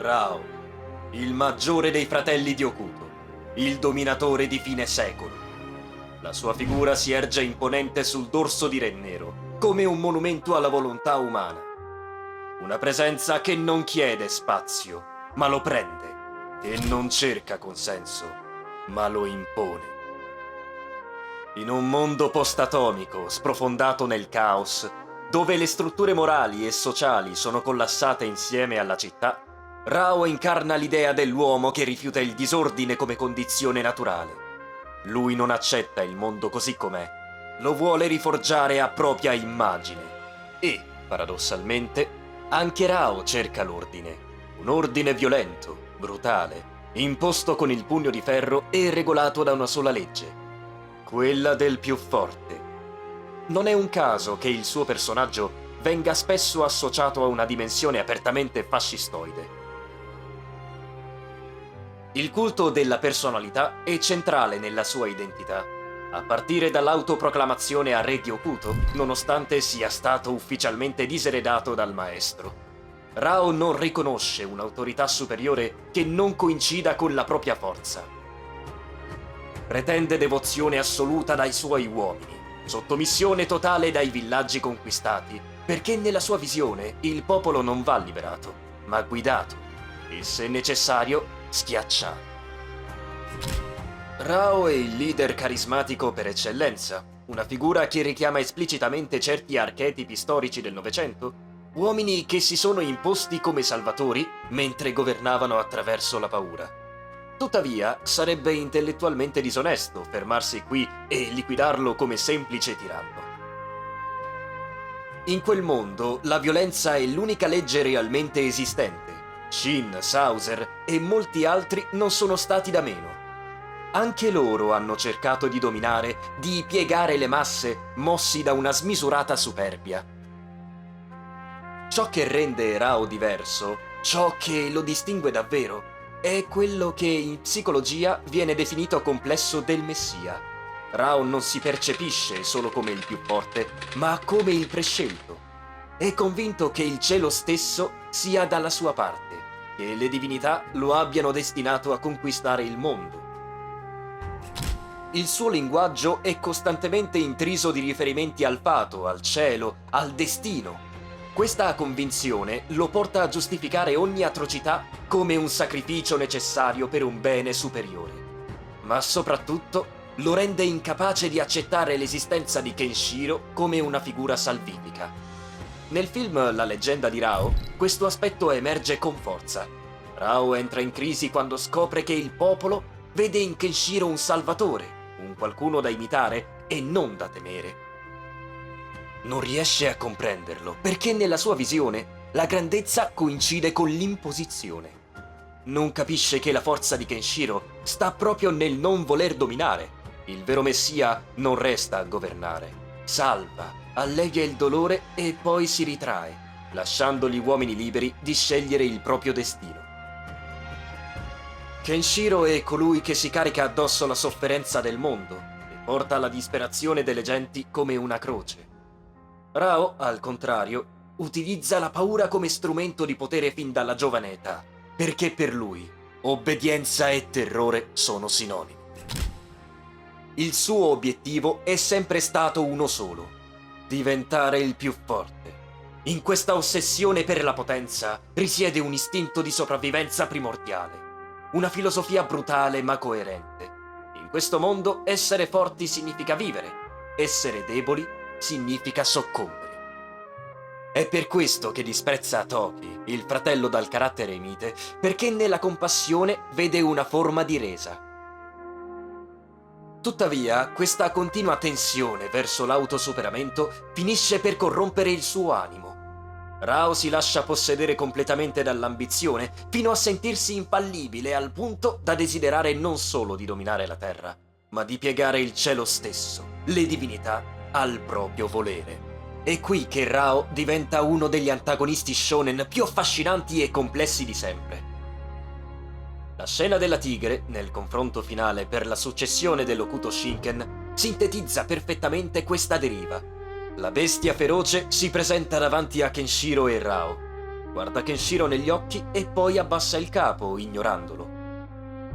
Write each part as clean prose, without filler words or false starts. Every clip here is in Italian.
Rao, il maggiore dei fratelli di Okuto, il dominatore di fine secolo. La sua figura si erge imponente sul dorso di Re Nero, come un monumento alla volontà umana. Una presenza che non chiede spazio, ma lo prende, e non cerca consenso, ma lo impone. In un mondo post-atomico, sprofondato nel caos, dove le strutture morali e sociali sono collassate insieme alla città, Rao incarna l'idea dell'uomo che rifiuta il disordine come condizione naturale. Lui non accetta il mondo così com'è, lo vuole riforgiare a propria immagine. E, paradossalmente, anche Rao cerca l'ordine. Un ordine violento, brutale, imposto con il pugno di ferro e regolato da una sola legge: quella del più forte. Non è un caso che il suo personaggio venga spesso associato a una dimensione apertamente fascistoide. Il culto della personalità è centrale nella sua identità, a partire dall'autoproclamazione a re di Okuto, nonostante sia stato ufficialmente diseredato dal maestro. Rao non riconosce un'autorità superiore che non coincida con la propria forza. Pretende devozione assoluta dai suoi uomini, sottomissione totale dai villaggi conquistati, perché nella sua visione il popolo non va liberato, ma guidato, e se necessario schiacciato. Rao è il leader carismatico per eccellenza, una figura che richiama esplicitamente certi archetipi storici del Novecento, uomini che si sono imposti come salvatori mentre governavano attraverso la paura. Tuttavia, sarebbe intellettualmente disonesto fermarsi qui e liquidarlo come semplice tiranno. In quel mondo, la violenza è l'unica legge realmente esistente. Shin, Sauser e molti altri non sono stati da meno. Anche loro hanno cercato di dominare, di piegare le masse, mossi da una smisurata superbia. Ciò che rende Rao diverso, ciò che lo distingue davvero, è quello che in psicologia viene definito complesso del messia. Rao non si percepisce solo come il più forte, ma come il prescelto. È convinto che il cielo stesso sia dalla sua parte, che le divinità lo abbiano destinato a conquistare il mondo. Il suo linguaggio è costantemente intriso di riferimenti al fato, al cielo, al destino. Questa convinzione lo porta a giustificare ogni atrocità come un sacrificio necessario per un bene superiore. Ma soprattutto lo rende incapace di accettare l'esistenza di Kenshiro come una figura salvifica. Nel film La leggenda di Rao, questo aspetto emerge con forza. Rao entra in crisi quando scopre che il popolo vede in Kenshiro un salvatore, un qualcuno da imitare e non da temere. Non riesce a comprenderlo, perché nella sua visione la grandezza coincide con l'imposizione. Non capisce che la forza di Kenshiro sta proprio nel non voler dominare. Il vero messia non resta a governare, salva, allevia il dolore e poi si ritrae, lasciando gli uomini liberi di scegliere il proprio destino. Kenshiro è colui che si carica addosso la sofferenza del mondo e porta la disperazione delle genti come una croce. Rao, al contrario, utilizza la paura come strumento di potere fin dalla giovane età, perché per lui obbedienza e terrore sono sinonimi. Il suo obiettivo è sempre stato uno solo: diventare il più forte. In questa ossessione per la potenza risiede un istinto di sopravvivenza primordiale, una filosofia brutale ma coerente. In questo mondo essere forti significa vivere, essere deboli significa soccombere. È per questo che disprezza Toki, il fratello dal carattere mite, perché nella compassione vede una forma di resa. Tuttavia, questa continua tensione verso l'autosuperamento finisce per corrompere il suo animo. Rao si lascia possedere completamente dall'ambizione, fino a sentirsi infallibile al punto da desiderare non solo di dominare la terra, ma di piegare il cielo stesso, le divinità, al proprio volere. È qui che Rao diventa uno degli antagonisti shonen più affascinanti e complessi di sempre. La scena della tigre, nel confronto finale per la successione dell'Okuto Shinken, sintetizza perfettamente questa deriva. La bestia feroce si presenta davanti a Kenshiro e Rao. Guarda Kenshiro negli occhi e poi abbassa il capo, ignorandolo.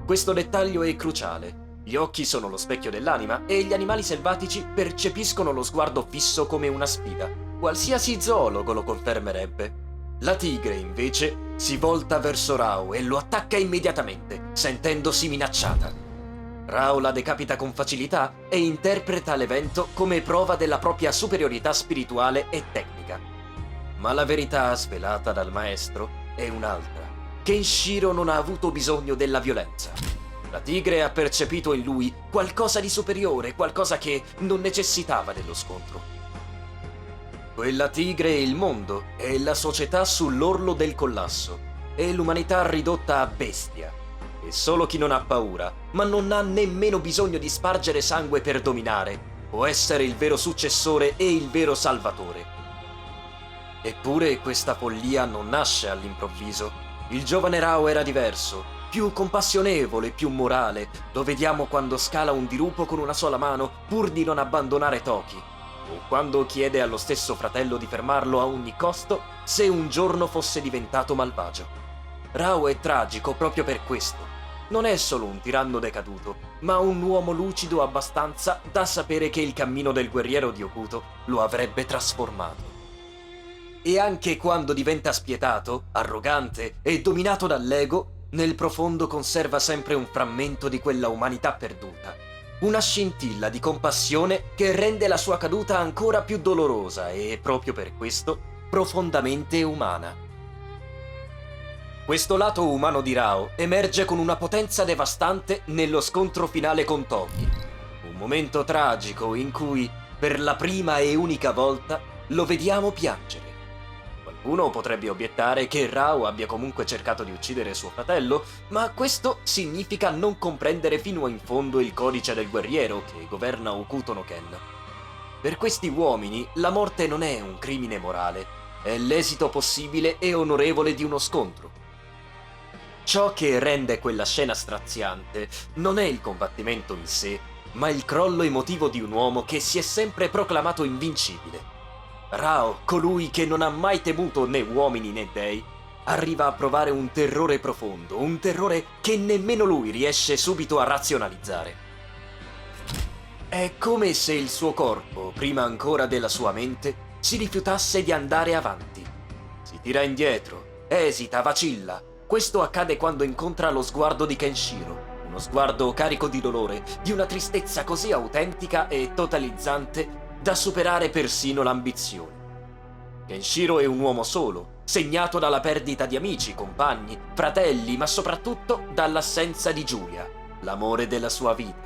Questo dettaglio è cruciale. Gli occhi sono lo specchio dell'anima e gli animali selvatici percepiscono lo sguardo fisso come una sfida. Qualsiasi zoologo lo confermerebbe. La tigre, invece, si volta verso Rao e lo attacca immediatamente, sentendosi minacciata. Rao la decapita con facilità e interpreta l'evento come prova della propria superiorità spirituale e tecnica. Ma la verità svelata dal maestro è un'altra. Kenshiro non ha avuto bisogno della violenza. La tigre ha percepito in lui qualcosa di superiore, qualcosa che non necessitava dello scontro. Quella tigre è il mondo, è la società sull'orlo del collasso, è l'umanità ridotta a bestia. E solo chi non ha paura, ma non ha nemmeno bisogno di spargere sangue per dominare, può essere il vero successore e il vero salvatore. Eppure questa follia non nasce all'improvviso. Il giovane Rao era diverso, più compassionevole, più morale. Lo vediamo quando scala un dirupo con una sola mano pur di non abbandonare Toki, o quando chiede allo stesso fratello di fermarlo a ogni costo se un giorno fosse diventato malvagio. Rao è tragico proprio per questo. Non è solo un tiranno decaduto, ma un uomo lucido abbastanza da sapere che il cammino del guerriero di Hokuto lo avrebbe trasformato. E anche quando diventa spietato, arrogante e dominato dall'ego, nel profondo conserva sempre un frammento di quella umanità perduta. Una scintilla di compassione che rende la sua caduta ancora più dolorosa e, proprio per questo, profondamente umana. Questo lato umano di Rao emerge con una potenza devastante nello scontro finale con Toki. Un momento tragico in cui, per la prima e unica volta, lo vediamo piangere. Qualcuno potrebbe obiettare che Rao abbia comunque cercato di uccidere suo fratello, ma questo significa non comprendere fino in fondo il codice del guerriero che governa Hokuto no Ken. Per questi uomini la morte non è un crimine morale, è l'esito possibile e onorevole di uno scontro. Ciò che rende quella scena straziante non è il combattimento in sé, ma il crollo emotivo di un uomo che si è sempre proclamato invincibile. Rao, colui che non ha mai temuto né uomini né dei, arriva a provare un terrore profondo, un terrore che nemmeno lui riesce subito a razionalizzare. È come se il suo corpo, prima ancora della sua mente, si rifiutasse di andare avanti. Si tira indietro, esita, vacilla. Questo accade quando incontra lo sguardo di Kenshiro, uno sguardo carico di dolore, di una tristezza così autentica e totalizzante da superare persino l'ambizione. Kenshiro è un uomo solo, segnato dalla perdita di amici, compagni, fratelli, ma soprattutto dall'assenza di Giulia, l'amore della sua vita.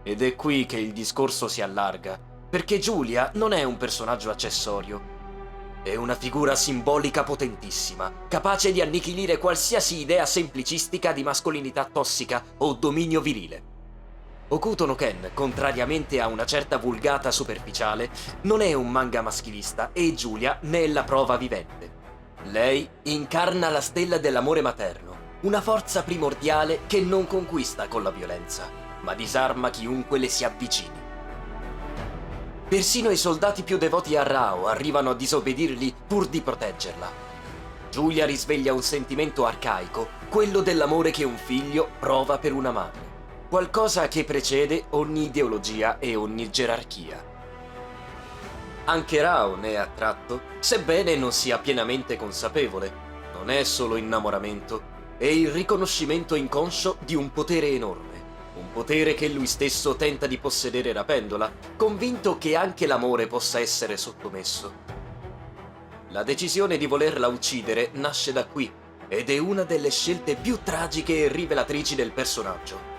Ed è qui che il discorso si allarga, perché Giulia non è un personaggio accessorio. È una figura simbolica potentissima, capace di annichilire qualsiasi idea semplicistica di mascolinità tossica o dominio virile. Hokuto no Ken, contrariamente a una certa vulgata superficiale, non è un manga maschilista e Giulia ne è la prova vivente. Lei incarna la stella dell'amore materno, una forza primordiale che non conquista con la violenza, ma disarma chiunque le si avvicini. Persino i soldati più devoti a Rao arrivano a disobbedirgli pur di proteggerla. Giulia risveglia un sentimento arcaico, quello dell'amore che un figlio prova per una madre. Qualcosa che precede ogni ideologia e ogni gerarchia. Anche Rao ne è attratto, sebbene non sia pienamente consapevole. Non è solo innamoramento, è il riconoscimento inconscio di un potere enorme. Un potere che lui stesso tenta di possedere rapendola, convinto che anche l'amore possa essere sottomesso. La decisione di volerla uccidere nasce da qui, ed è una delle scelte più tragiche e rivelatrici del personaggio.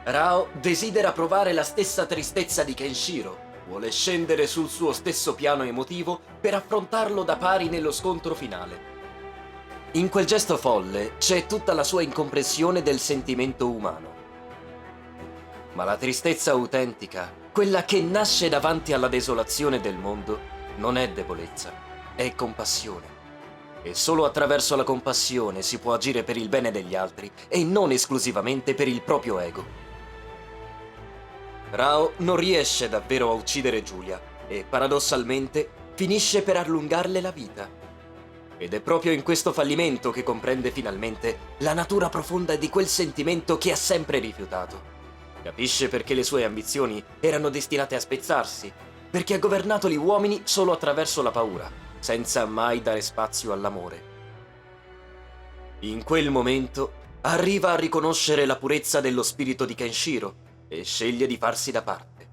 Rao desidera provare la stessa tristezza di Kenshiro, vuole scendere sul suo stesso piano emotivo per affrontarlo da pari nello scontro finale. In quel gesto folle c'è tutta la sua incomprensione del sentimento umano. Ma la tristezza autentica, quella che nasce davanti alla desolazione del mondo, non è debolezza, è compassione. E solo attraverso la compassione si può agire per il bene degli altri e non esclusivamente per il proprio ego. Rao non riesce davvero a uccidere Giulia e, paradossalmente, finisce per allungarle la vita. Ed è proprio in questo fallimento che comprende finalmente la natura profonda di quel sentimento che ha sempre rifiutato. Capisce perché le sue ambizioni erano destinate a spezzarsi, perché ha governato gli uomini solo attraverso la paura, senza mai dare spazio all'amore. In quel momento arriva a riconoscere la purezza dello spirito di Kenshiro e sceglie di farsi da parte.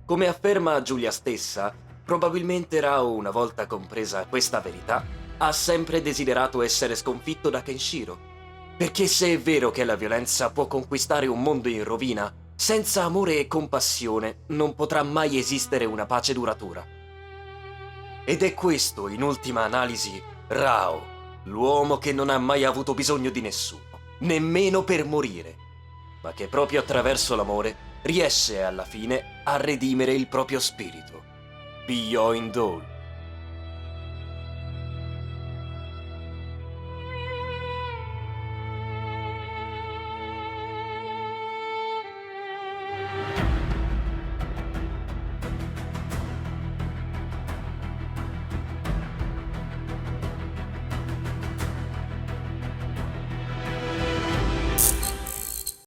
Come afferma Giulia stessa, probabilmente Rao, una volta compresa questa verità, ha sempre desiderato essere sconfitto da Kenshiro. Perché se è vero che la violenza può conquistare un mondo in rovina, senza amore e compassione non potrà mai esistere una pace duratura. Ed è questo, in ultima analisi, Rao, l'uomo che non ha mai avuto bisogno di nessuno, nemmeno per morire, ma che proprio attraverso l'amore riesce alla fine a redimere il proprio spirito. Beyond All.